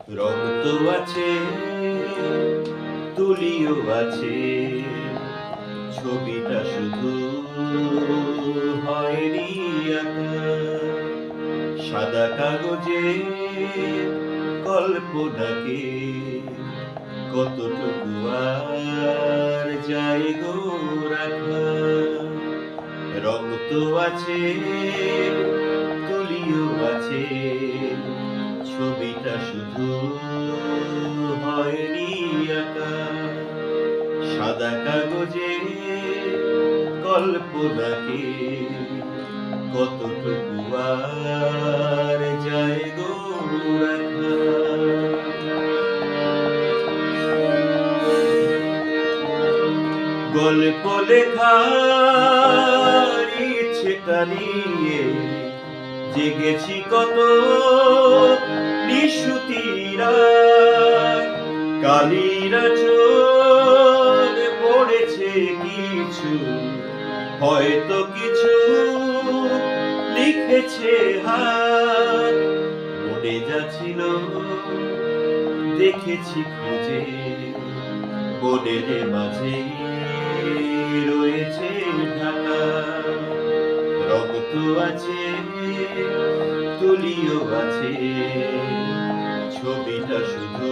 রং তো আছে, তুলিও আছে, ছবিটা শুধু হয়নি আঁকা। সাদা কাগজে কল্পনাকে কতটুকু আর যায় গো রাখা। রং তো আছে, তুলিও আছে, ছবিটা শুধু হয়নি আঁকা। সাদা কাগজে কল্পনাকে কতটুকু আর যায় গো রাখা। গল্প লেখার ইচ্ছেটা নিয়ে জেগেছি কত নিশুতিরা। কালির আঁচল পড়েছে কিছু, হয়তো কিছু লিখেছে হাত। মনে যাচ্ছিল দেখেছি খুঁজে, মনের মাঝে রয়েছে ঢাকা। রং তো আছে, তুলিও আছে, ছবিটা শুধু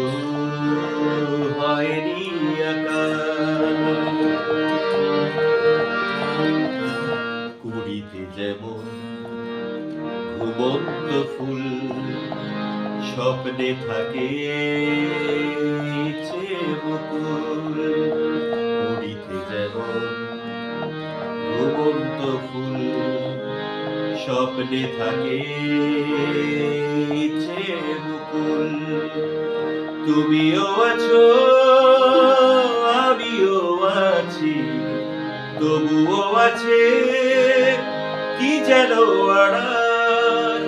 হয়নি আঁকা। কুড়িতে যেমন ঘুমন্ত ফুল, স্বপ্নে থাকে ইচ্ছে মুকুল। কুড়িতে যেমন ঘুমন্ত ফুল, স্বপ্নে থাকে ইচ্ছে মুকুল। তুমিও আছো, আমিও আছি, তবুও আছে কি যেন আড়াল।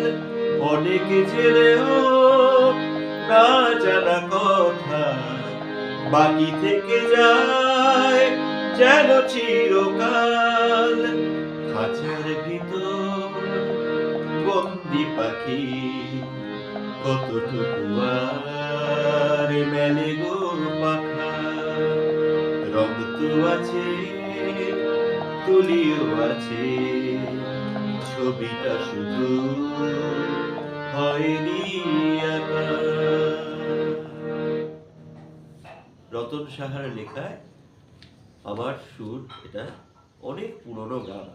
অনেক জেনেও না জানা কথা বাকি থেকে যায় যেন চিরকাল। খাঁচার ভিতর বন্দি পাখি কতটুকু আর মেলে গো পাখা। রং তো আছে, তুলিও আছে, ছবিটা শুধু হয়নি আঁকা। রতন সাহার লেখায় আমার সুর, এটা অনেক পুরনো গান।